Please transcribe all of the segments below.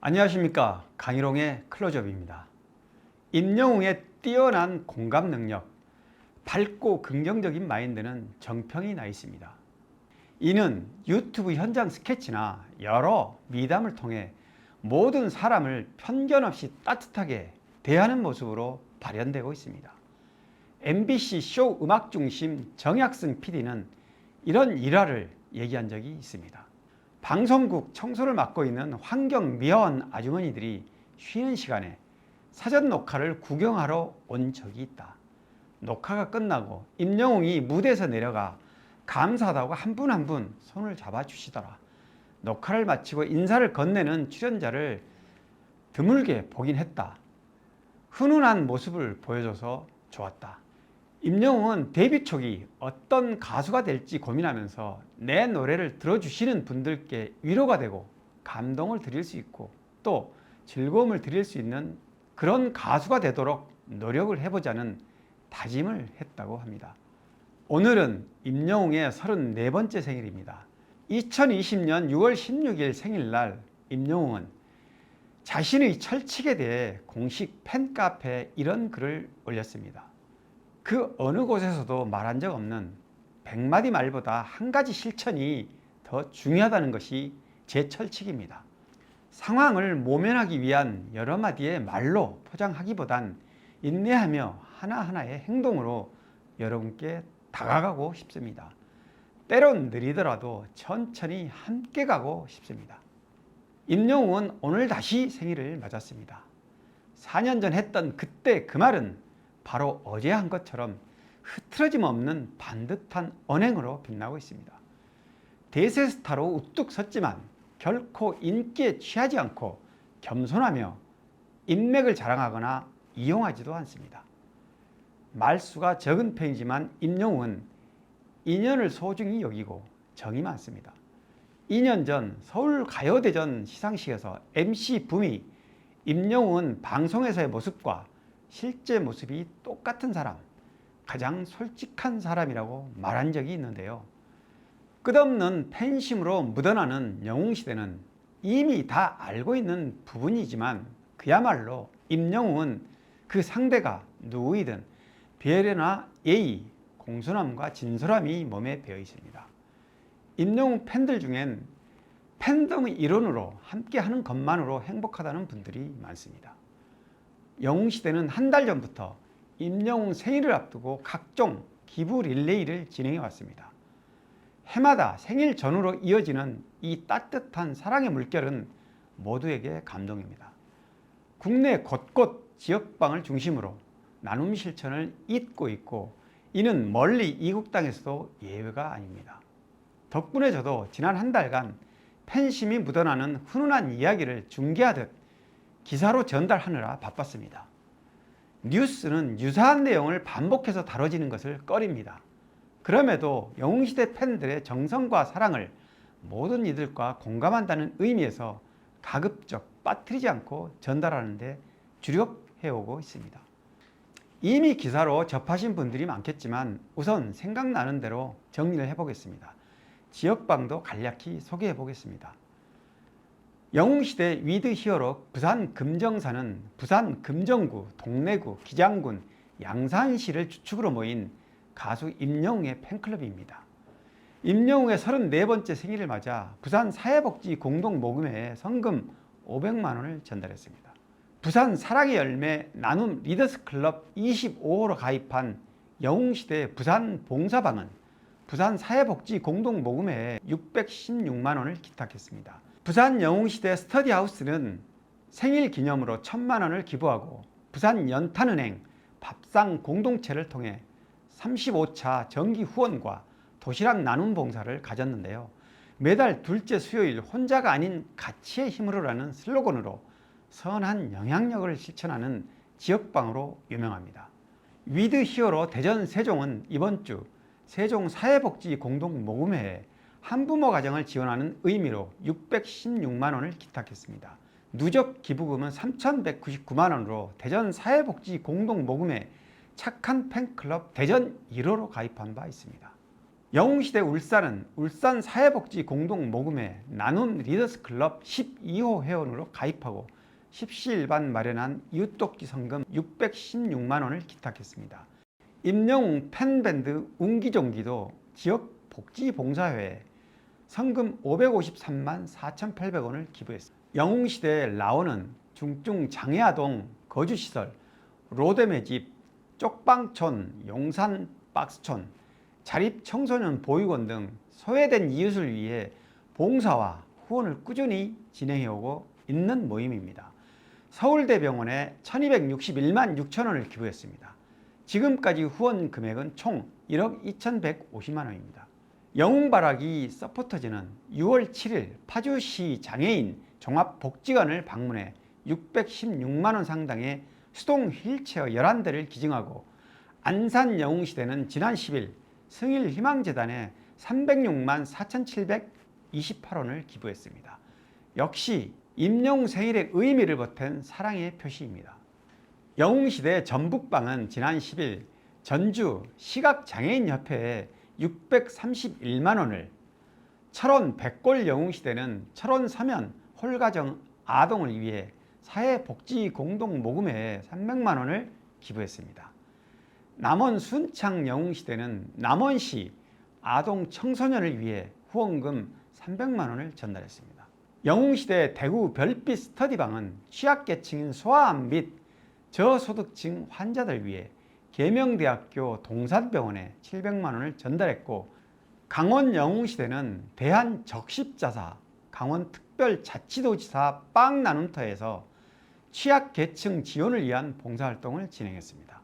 안녕하십니까, 강희롱의 클로즈업입니다. 임영웅의 뛰어난 공감 능력, 밝고 긍정적인 마인드는 정평이 나 있습니다. 이는 유튜브 현장 스케치나 여러 미담을 통해 모든 사람을 편견 없이 따뜻하게 대하는 모습으로 발현되고 있습니다. MBC 쇼 음악중심 정약승 PD는 이런 일화를 얘기한 적이 있습니다. 방송국 청소를 맡고 있는 환경미화원 아주머니들이 쉬는 시간에 사전 녹화를 구경하러 온 적이 있다. 녹화가 끝나고 임영웅이 무대에서 내려가 감사하다고 한 분 한 분 손을 잡아주시더라. 녹화를 마치고 인사를 건네는 출연자를 드물게 보긴 했다. 훈훈한 모습을 보여줘서 좋았다. 임영웅은 데뷔 초기 어떤 가수가 될지 고민하면서 내 노래를 들어주시는 분들께 위로가 되고 감동을 드릴 수 있고 또 즐거움을 드릴 수 있는 그런 가수가 되도록 노력을 해보자는 다짐을 했다고 합니다. 오늘은 임영웅의 34번째 생일입니다. 2020년 6월 16일 생일날 임영웅은 자신의 철칙에 대해 공식 팬카페에 이런 글을 올렸습니다. 그 어느 곳에서도 말한 적 없는 100마디 말보다 한 가지 실천이 더 중요하다는 것이 제 철칙입니다. 상황을 모면하기 위한 여러 마디의 말로 포장하기보단 인내하며 하나하나의 행동으로 여러분께 다가가고 싶습니다. 때론 느리더라도 천천히 함께 가고 싶습니다. 임영웅은 오늘 다시 생일을 맞았습니다. 4년 전 했던 그때 그 말은 바로 어제 한 것처럼 흐트러짐 없는 반듯한 언행으로 빛나고 있습니다. 대세 스타로 우뚝 섰지만 결코 인기에 취하지 않고 겸손하며 인맥을 자랑하거나 이용하지도 않습니다. 말수가 적은 편이지만 임영웅은 인연을 소중히 여기고 정이 많습니다. 2년 전 서울가요대전 시상식에서 MC 붐이 임영웅은 방송에서의 모습과 실제 모습이 똑같은 사람, 가장 솔직한 사람이라고 말한 적이 있는데요. 끝없는 팬심으로 묻어나는 영웅시대는 이미 다 알고 있는 부분이지만 그야말로 임영웅은 그 상대가 누구이든 배려나 예의, 공손함과 진솔함이 몸에 배어 있습니다. 임영웅 팬들 중엔 팬덤의 일원으로 함께하는 것만으로 행복하다는 분들이 많습니다. 영웅시대는 한 달 전부터 임영웅 생일을 앞두고 각종 기부 릴레이를 진행해 왔습니다. 해마다 생일 전후로 이어지는 이 따뜻한 사랑의 물결은 모두에게 감동입니다. 국내 곳곳 지역방을 중심으로 나눔 실천을 잇고 있고 이는 멀리 이국 땅에서도 예외가 아닙니다. 덕분에 저도 지난 한 달간 팬심이 묻어나는 훈훈한 이야기를 중계하듯 기사로 전달하느라 바빴습니다. 뉴스는 유사한 내용을 반복해서 다뤄지는 것을 꺼립니다. 그럼에도 영웅시대 팬들의 정성과 사랑을 모든 이들과 공감한다는 의미에서 가급적 빠뜨리지 않고 전달하는 데 주력해오고 있습니다. 이미 기사로 접하신 분들이 많겠지만 우선 생각나는 대로 정리를 해보겠습니다. 지역방도 간략히 소개해보겠습니다. 영웅시대 위드 히어로 부산 금정사는 부산 금정구, 동래구, 기장군, 양산시를 주축으로 모인 가수 임영웅의 팬클럽입니다. 임영웅의 34번째 생일을 맞아 부산 사회복지 공동모금회에 성금 500만 원을 전달했습니다. 부산 사랑의 열매 나눔 리더스클럽 25호로 가입한 영웅시대 부산 봉사방은 부산 사회복지 공동모금회에 616만 원을 기탁했습니다. 부산 영웅시대 스터디하우스는 생일 기념으로 1000만 원을 기부하고 부산 연탄은행 밥상 공동체를 통해 35차 정기 후원과 도시락 나눔 봉사를 가졌는데요. 매달 둘째 수요일 혼자가 아닌 가치의 힘으로라는 슬로건으로 선한 영향력을 실천하는 지역방으로 유명합니다. 위드 히어로 대전 세종은 이번 주 세종 사회복지 공동모금회에 한부모 가정을 지원하는 의미로 616만 원을 기탁했습니다. 누적 기부금은 3,199만 원으로 대전 사회복지 공동모금회 착한 팬클럽 대전 1호로 가입한 바 있습니다. 영웅시대 울산은 울산 사회복지 공동모금회 나눔 리더스클럽 12호 회원으로 가입하고 십시일반 마련한 이웃돕기 성금 616만원을 기탁했습니다. 임영웅 팬밴드 운기종기도 지역복지봉사회에 성금 553만 4,800원을 기부했습니다. 영웅시대 라온은 중증 장애아동 거주시설, 로데매집, 쪽방촌, 용산 박스촌, 자립청소년 보육원 등 소외된 이웃을 위해 봉사와 후원을 꾸준히 진행해오고 있는 모임입니다. 서울대병원에 1261만 6천원을 기부했습니다. 지금까지 후원 금액은 총 1억 2150만원입니다. 영웅바라기 서포터즈는 6월 7일 파주시 장애인 종합복지관을 방문해 616만원 상당의 수동 휠체어 11대를 기증하고 안산 영웅시대는 지난 10일 승일희망재단에 306만 4,728원을 기부했습니다. 역시 임영웅 생일의 의미를 보탠 사랑의 표시입니다. 영웅시대 전북방은 지난 10일 전주 시각장애인협회에 631만원을, 철원 백골 영웅시대는 철원 서면 홀가정 아동을 위해 사회복지공동모금회에 300만원을 기부했습니다. 남원 순창 영웅시대는 남원시 아동 청소년을 위해 후원금 300만원을 전달했습니다. 영웅시대 대구 별빛 스터디방은 취약계층인 소아암 및 저소득층 환자들 위해 계명대학교 동산병원에 700만원을 전달했고, 강원 영웅시대는 대한적십자사 강원특별자치도지사 빵나눔터에서 취약계층 지원을 위한 봉사활동을 진행했습니다.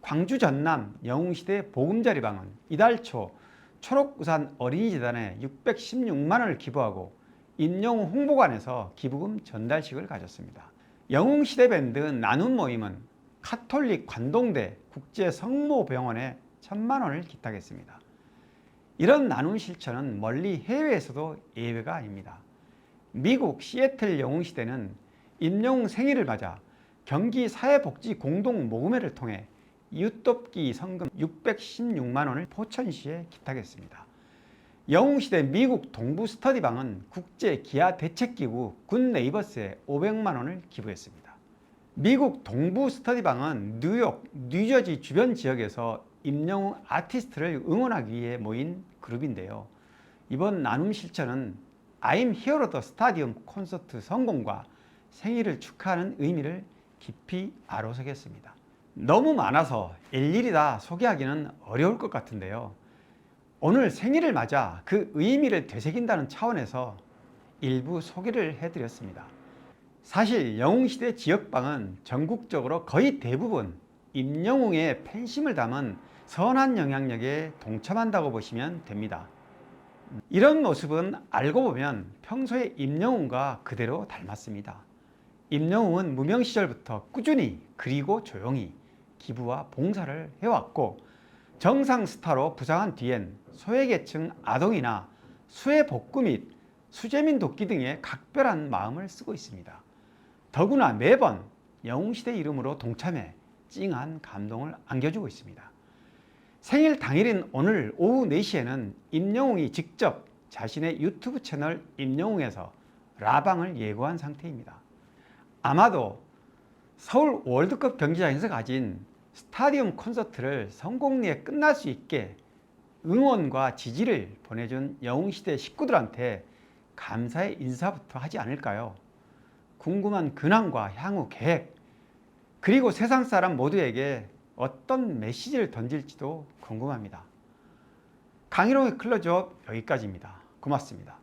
광주 전남 영웅시대 보금자리방은 이달 초 초록우산 어린이재단에 616만원을 기부하고 임영웅 홍보관에서 기부금 전달식을 가졌습니다. 영웅시대 밴드 나눔 모임은 카톨릭 관동대 국제성모병원에 1000만원을 기탁했습니다. 이런 나눔 실천은 멀리 해외에서도 예외가 아닙니다. 미국 시애틀 영웅시대는 임영웅 생일을 맞아 경기 사회복지 공동모금회를 통해 이웃돕기 성금 616만원을 포천시에 기탁했습니다. 영웅시대 미국 동부 스터디방은 국제기아대책기구 굿네이버스에 500만원을 기부했습니다. 미국 동부 스터디방은 뉴욕, 뉴저지 주변 지역에서 임영웅 아티스트를 응원하기 위해 모인 그룹인데요. 이번 나눔 실천은 I'm Hero the Stadium 콘서트 성공과 생일을 축하하는 의미를 깊이 아로새겼습니다. 너무 많아서 일일이 다 소개하기는 어려울 것 같은데요. 오늘 생일을 맞아 그 의미를 되새긴다는 차원에서 일부 소개를 해드렸습니다. 사실 영웅시대 지역방은 전국적으로 거의 대부분 임영웅의 팬심을 담은 선한 영향력에 동참한다고 보시면 됩니다. 이런 모습은 알고 보면 평소에 임영웅과 그대로 닮았습니다. 임영웅은 무명 시절부터 꾸준히 그리고 조용히 기부와 봉사를 해왔고, 정상 스타로 부상한 뒤엔 소외계층 아동이나 수해복구 및 수재민 돕기 등의 각별한 마음을 쓰고 있습니다. 더구나 매번 영웅시대 이름으로 동참해 찡한 감동을 안겨주고 있습니다. 생일 당일인 오늘 오후 4시에는 임영웅이 직접 자신의 유튜브 채널 임영웅에서 라방을 예고한 상태입니다. 아마도 서울 월드컵 경기장에서 가진 스타디움 콘서트를 성공리에 끝날 수 있게 응원과 지지를 보내준 영웅시대 식구들한테 감사의 인사부터 하지 않을까요? 궁금한 근황과 향후 계획, 그리고 세상 사람 모두에게 어떤 메시지를 던질지도 궁금합니다. 강희롱의 클로즈업 여기까지입니다. 고맙습니다.